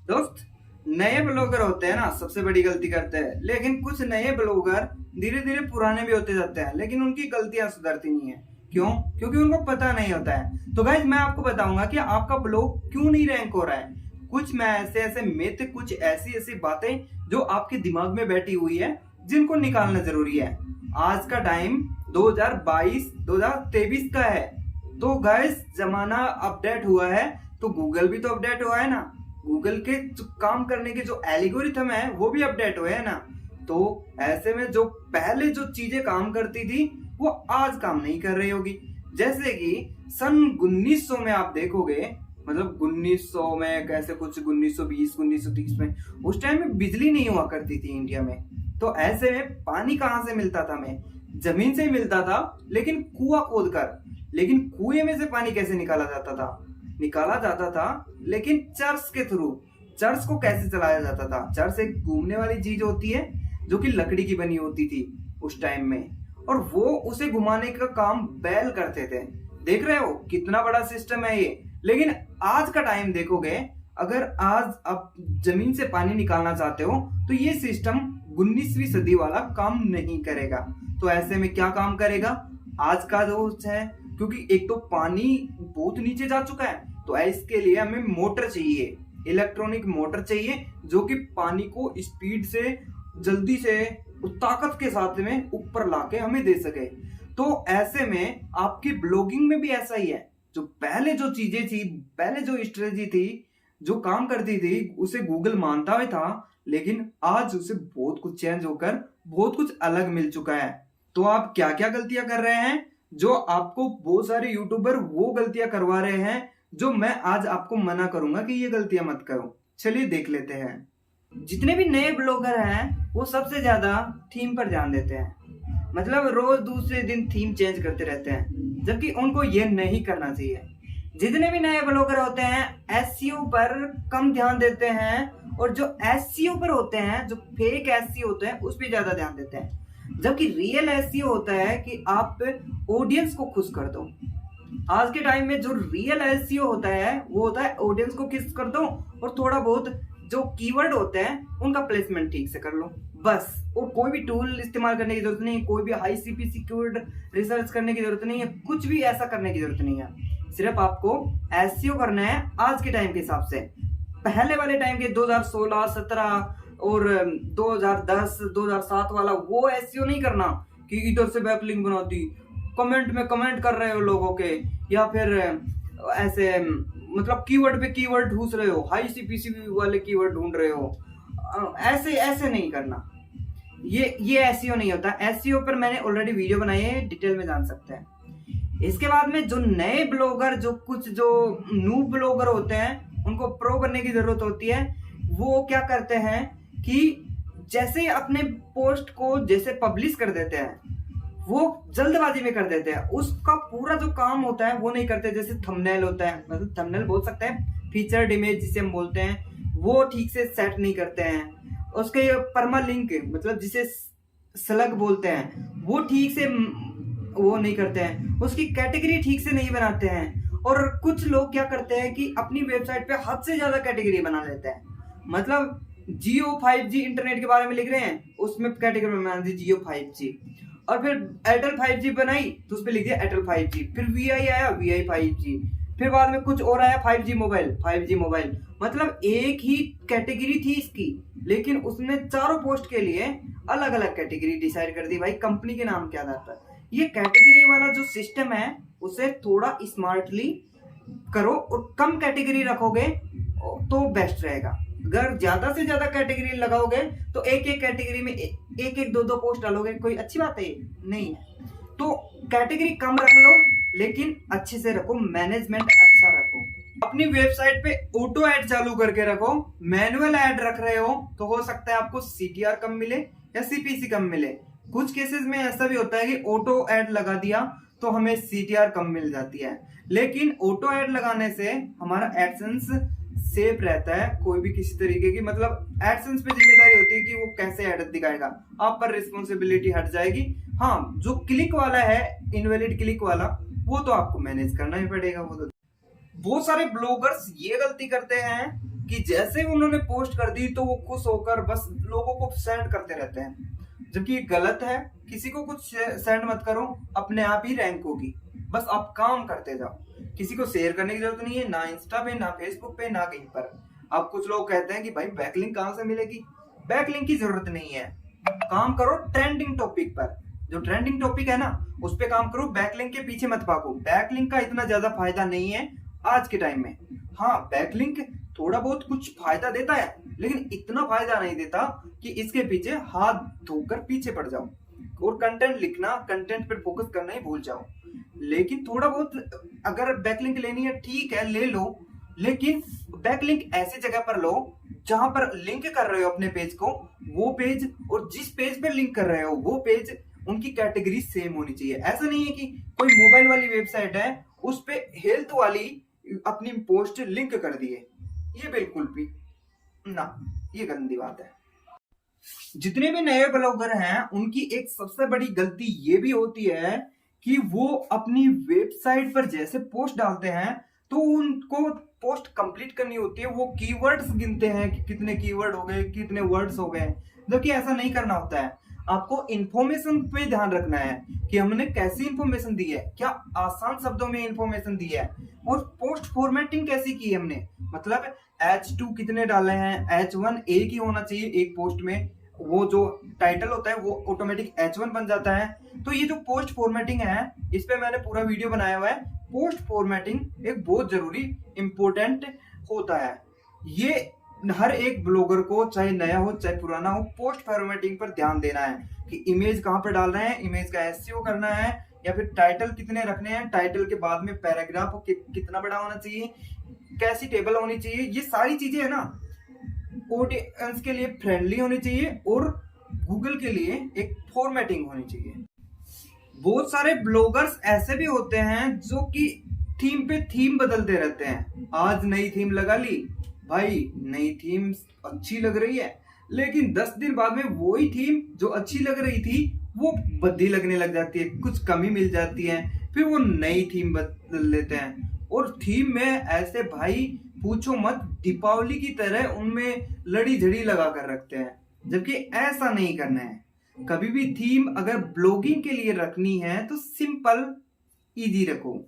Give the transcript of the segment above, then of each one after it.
दोस्त, नए ब्लॉगर होते हैं ना सबसे बड़ी गलती करते हैं, लेकिन कुछ नए ब्लॉगर धीरे धीरे पुराने भी होते जाते हैं, लेकिन उनकी गलतियां सुधरती नहीं है। क्यों? क्योंकि उनको पता नहीं होता है। तो गाइज मैं आपको बताऊंगा कि आपका ब्लॉग क्यों नहीं रैंक हो रहा है। कुछ मैं ऐसे ऐसे मिथ, कुछ ऐसी ऐसी बातें जो आपके दिमाग में बैठी हुई है, जिनको निकालना जरूरी है। आज का टाइम 2022 2023 का है। तो गाइज जमाना अपडेट हुआ है, तो गूगल भी तो अपडेट हुआ है ना। गूगल के जो काम करने के जो एल्गोरिथम है वो भी अपडेट हुए है ना। तो ऐसे में जो पहले जो चीजें काम करती थी वो आज काम नहीं कर रही होगी। जैसे कि सन 1900 में आप देखोगे, मतलब 1900 में कैसे कुछ 1920 1930 में, उस टाइम में बिजली नहीं हुआ करती थी इंडिया में। तो ऐसे में पानी कहाँ से मिलता था? हमें जमीन से ही मिलता था, लेकिन कुआं खोद कर। लेकिन कुएं में से पानी कैसे निकाला जाता था? निकाला जाता था लेकिन चर्च के थ्रू। चर्च को कैसे चलाया जाता था? चर्च एक घूमने वाली चीज होती है जो कि लकड़ी की बनी होती थी उस टाइम में, और वो उसे घुमाने का काम बैल करते थे। देख रहे हो कितना बड़ा सिस्टम है ये। लेकिन आज का टाइम देखोगे, अगर आज आप जमीन से पानी निकालना चाहते हो तो ये सिस्टम 19वीं सदी वाला काम नहीं करेगा। तो ऐसे में क्या काम करेगा आज का जो है? क्योंकि एक तो पानी बहुत नीचे जा चुका है, तो इसके लिए हमें मोटर चाहिए, इलेक्ट्रॉनिक मोटर चाहिए, जो कि पानी को स्पीड से, जल्दी से, ताकत के साथ में ऊपर लाके हमें दे सके। तो ऐसे में आपकी ब्लॉगिंग में भी ऐसा ही है। जो पहले जो चीजें थी, पहले जो स्ट्रेटजी थी, जो काम करती थी, उसे गूगल मानता भी था, लेकिन आज उसे बहुत कुछ चेंज होकर बहुत कुछ अलग मिल चुका है। तो आप क्या क्या गलतियां कर रहे हैं जो आपको बहुत सारे यूट्यूबर वो गलतियां करवा रहे हैं, जो मैं आज आपको मना करूंगा कि ये गलतियां मत करो। चलिए देख लेते हैं। जितने भी नए ब्लॉगर हैं वो सबसे ज्यादा थीम पर ध्यान देते हैं, मतलब रोज दूसरे दिन थीम चेंज करते रहते हैं, जबकि उनको ये नहीं करना चाहिए। जितने भी नए ब्लॉगर होते हैं एसईओ पर कम ध्यान देते हैं, और जो एसईओ पर होते हैं, जो फेक एसईओ होते हैं, उस पर ज्यादा ध्यान देते हैं। जबकि रियल एसईओ होता है कि आप ऑडियंस को खुश कर दो। आज के टाइम में जो रियल एसईओ होता है वो होता है ऑडियंस को खुश कर दो, और थोड़ा बहुत जो कीवर्ड होते हैं उनका प्लेसमेंट ठीक से कर लो, बस। और कोई भी टूल इस्तेमाल करने की जरूरत नहीं है, कोई भी हाई सीपीसी कीवर्ड रिसर्च करने की जरूरत नहीं है, कुछ भी ऐसा करने की जरूरत नहीं है। सिर्फ आपको एसईओ करना है आज के टाइम के हिसाब से। पहले वाले टाइम के 2016 17 और 2010 2007 वाला वो एसईओ नहीं करना कि इधर से बैकलिंक बना दी, कमेंट में कमेंट कर रहे हो लोगों के, या फिर ऐसे मतलब कीवर्ड पे कीवर्ड ढूंढ रहे हो, हाई सीपीसी वाले कीवर्ड ढूंढ रहे हो। ऐसे ऐसे नहीं करना। ये एसईओ नहीं होता। एसईओ पर मैंने ऑलरेडी वीडियो बनाई है, डिटेल में जान सकते हैं। इसके बाद में जो नए ब्लॉगर, जो कुछ जो नूब ब्लॉगर होते हैं, उनको प्रो बनने की जरूरत होती है। वो क्या करते हैं कि जैसे अपने पोस्ट को जैसे पब्लिश कर देते हैं, वो जल्दबाजी में कर देते हैं। उसका पूरा जो काम होता है वो नहीं करते। जैसे थंबनेल होता है, मतलब थंबनेल बोल सकते हैं, फीचर्ड इमेज जिसे हम बोलते हैं, वो ठीक से सेट नहीं करते हैं। उसके परमालिंक, मतलब जिसे स्लग बोलते हैं, वो ठीक से वो नहीं करते हैं। उसकी कैटेगरी ठीक से नहीं बनाते हैं। और कुछ लोग क्या करते हैं कि अपनी वेबसाइट पे हद से ज्यादा कैटेगरी बना लेते हैं। मतलब जियो 5G इंटरनेट के बारे में लिख रहे हैं, उसमें कैटेगरी बना दी जियो 5G, और फिर एयरटेल 5G बनाई तो उस पर लिख दिया एयरटेल 5G, फिर VI आया VI 5G, फिर बाद में कुछ और आया 5G मोबाइल। मतलब एक ही कैटेगरी थी इसकी, लेकिन उसने चारों पोस्ट के लिए अलग अलग कैटेगरी डिसाइड कर दी। भाई कंपनी के नाम क्या था? ये कैटेगरी वाला जो सिस्टम है उसे थोड़ा स्मार्टली करो, और कम कैटेगरी रखोगे तो बेस्ट रहेगा। अगर ज्यादा से ज्यादा कैटेगरी लगाओगे तो एक एक कैटेगरी में एक एक दो पोस्ट डालोगे, कोई अच्छी बात है? नहीं है। तो कैटेगरी कम रख लो, लेकिन अच्छे से रखो, मैनेजमेंट अच्छा रखो। अपनी वेबसाइट पे ऑटो ऐड चालू करके रखो। मैनुअल ऐड रख रहे हो तो हो सकता है आपको CTR कम मिले या CPC कम मिले। कुछ केसेस में ऐसा भी होता है कि ऑटो ऐड लगा दिया तो हमें CTR कम मिल जाती है, लेकिन ऑटो ऐड लगाने से हमारा एडसेंस सेफ रहता है। कोई भी किसी तरीके की, मतलब एडसेंस पे जिम्मेदारी होती है कि वो कैसे ऐड दिखाएगा, आप पर रिस्पॉन्सिबिलिटी हट जाएगी। हाँ, जो क्लिक वाला है, इनवैलिड क्लिक वाला, वो तो आपको मैनेज करना ही पड़ेगा। वो तो बहुत सारे ब्लॉगर्स ये गलती करते हैं कि जैसे ही उन्होंने पोस्ट कर दी तो वो खुश होकर बस लोगों को सेंड करते रहते हैं, जबकि ये गलत है। किसी को कुछ सेंड मत करो, अपने आप ही रैंक होगी। बस आप काम करते जाओ, किसी को शेयर करने की जरूरत नहीं है, ना इंस्टा पे, ना फेसबुक पे, ना कहीं पर। अब कुछ लोग कहते हैं कि भाई बैकलिंक कहां से मिलेगी। बैकलिंक की जरूरत नहीं है, काम करो ट्रेंडिंग टॉपिक पर। जो ट्रेंडिंग टॉपिक है ना उस पे काम करो, बैकलिंक के पीछे मत भागो। बैकलिंक का इतना ज्यादा फायदा नहीं है आज के टाइम में। हाँ, बैकलिंक थोड़ा बहुत कुछ फायदा देता है, लेकिन इतना फायदा नहीं देता कि इसके पीछे हाथ धोकर पीछे पड़ जाओ और कंटेंट लिखना, कंटेंट पर फोकस करना ही भूल जाओ। लेकिन थोड़ा बहुत अगर बैकलिंक लेनी है ठीक है, ले लो, लेकिन बैकलिंक ऐसी जगह पर लो जहां पर लिंक कर रहे हो अपने पेज को, वो पेज और जिस पेज पर लिंक कर रहे हो वो पेज, उनकी कैटेगरी सेम होनी चाहिए। ऐसा नहीं है कि कोई मोबाइल वाली वेबसाइट है उस पे हेल्थ वाली अपनी पोस्ट लिंक कर दिए, ये बिल्कुल भी ना, ये गंदी बात है। जितने भी नए ब्लॉगर हैं उनकी एक सबसे बड़ी गलती ये भी होती है कि वो अपनी वेबसाइट पर जैसे पोस्ट डालते हैं तो उनको पोस्ट कंप्लीट करनी होती है, वो कीवर्ड्स गिनते हैं कि कितने कीवर्ड हो गए, कितने वर्ड्स हो गए, जबकि ऐसा नहीं करना होता है। आपको इंफॉर्मेशन पे ध्यान रखना है कि हमने कैसी इंफॉर्मेशन दी है, क्या आसान शब्दों में इंफॉर्मेशन दी है, और पोस्ट फॉर्मेटिंग कैसी की है हमने, मतलब H2 कितने डाले हैं, H1 एक ही होना चाहिए एक पोस्ट में, वो जो टाइटल होता है वो ऑटोमेटिक H1 बन जाता है। तो ये जो पोस्ट फॉर्मेटिंग है इस पे मैंने पूरा वीडियो बनाया हुआ है। पोस्ट फॉर्मेटिंग एक बहुत जरूरी इंपॉर्टेंट होता है। ये हर एक ब्लॉगर को, चाहे नया हो चाहे पुराना हो, पोस्ट फॉर्मेटिंग पर ध्यान देना है कि इमेज कहां पर डाल रहे हैं, इमेज का एसईओ करना है, या फिर टाइटल कितने रखने हैं, टाइटल के बाद में पैराग्राफ कितना बड़ा होना चाहिए, कैसी टेबल होनी चाहिए, ये सारी चीजें है ना ऑडियंस के लिए फ्रेंडली होनी चाहिए और गूगल के लिए एक फॉर्मेटिंग होनी चाहिए। बहुत सारे ब्लॉगर्स ऐसे भी होते हैं जो कि थीम पे थीम बदलते रहते हैं। आज नई थीम लगा ली, भाई नई थीम अच्छी लग रही है, लेकिन 10 दिन बाद में वही थीम जो अच्छी लग रही थी वो बद्दी लगने लग जाती है, कुछ कमी मिल जाती है, फिर वो नई थीम बदल लेते हैं। और थीम में ऐसे भाई पूछो मत, दीपावली की तरह उनमें लड़ी झड़ी लगा कर रखते हैं, जबकि ऐसा नहीं करना है। कभी भी थीम अगर ब्लॉगिंग के लिए रखनी है तो सिंपल इजी रखो।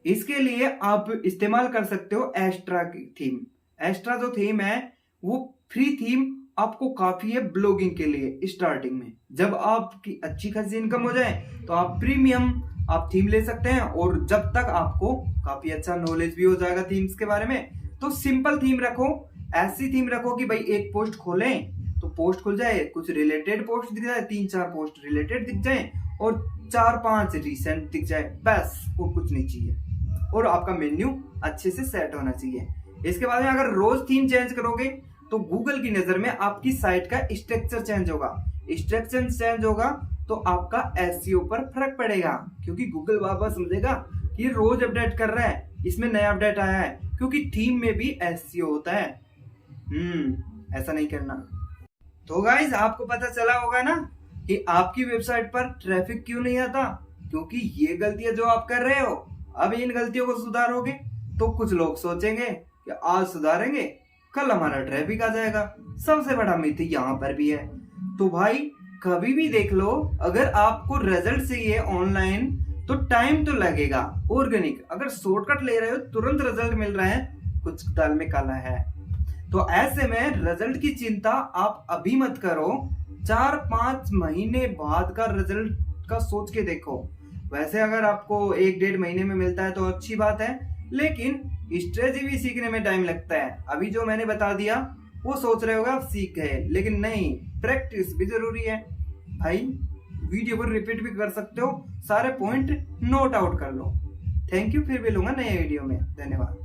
इसके लिए आप इस्तेमाल कर सकते हो एस्ट्रा की थीम। एस्ट्रा जो थीम है वो फ्री थीम आपको काफी है ब्लॉगिंग के लिए स्टार्टिंग में। जब आपकी अच्छी खासी इनकम हो जाए तो आप प्रीमियम आप थीम ले सकते हैं, और जब तक आपको काफी अच्छा नॉलेज भी हो जाएगा थीम्स के बारे में, तो सिंपल थीम रखो। ऐसी थीम रखो कि भाई एक पोस्ट खोलें तो पोस्ट खुल जाए, कुछ रिलेटेड पोस्ट दिख जाए, 3-4 पोस्ट रिलेटेड दिख जाए और 4-5 रिसेंट दिख जाए, बस और कुछ नहीं चाहिए। और आपका मेन्यू अच्छे से सेट होना चाहिए। इसके बाद में अगर रोज थीम चेंज करोगे तो गूगल की नजर में आपकी साइट का स्ट्रक्चर चेंज होगा। स्ट्रक्चर चेंज होगा तो आपका एसईओ पर फर्क पड़ेगा, क्योंकि गूगल बाबा समझेगा कि ये रोज अपडेट कर रहा है, इसमें नया अपडेट आया है, क्योंकि थीम में भी एसईओ होता है। ऐसा नहीं करना। तो गाइस आपको पता चला होगा ना कि आपकी वेबसाइट पर ट्रैफिक क्यों नहीं आता, क्योंकि ये गलतियां जो आप कर रहे हो, अब इन गलतियों को सुधारोगे तो कुछ लोग सोचेंगे कि आज सुधारेंगे कल हमारा ट्रैफिक आ जाएगा। सबसे बड़ा मिथ यहाँ पर भी है। तो भाई कभी भी देख लो, अगर आपको रिजल्ट चाहिए ऑनलाइन तो टाइम तो लगेगा। ऑर्गेनिक अगर शॉर्टकट ले रहे हो तुरंत रिजल्ट मिल रहा है, कुछ दाल में काला है। तो ऐसे में रिजल्ट की चिंता आप अभी मत करो, 4-5 महीने बाद का रिजल्ट का सोच के देखो। वैसे अगर आपको 1-1.5 महीने में मिलता है तो अच्छी बात है, लेकिन स्ट्रेटजी भी सीखने में टाइम लगता है। अभी जो मैंने बता दिया वो सोच रहे होगा आप सीख गए, लेकिन नहीं, प्रैक्टिस भी जरूरी है भाई। वीडियो को रिपीट भी कर सकते हो, सारे पॉइंट नोट आउट कर लो। थैंक यू, फिर मिलूंगा नए वीडियो में। धन्यवाद।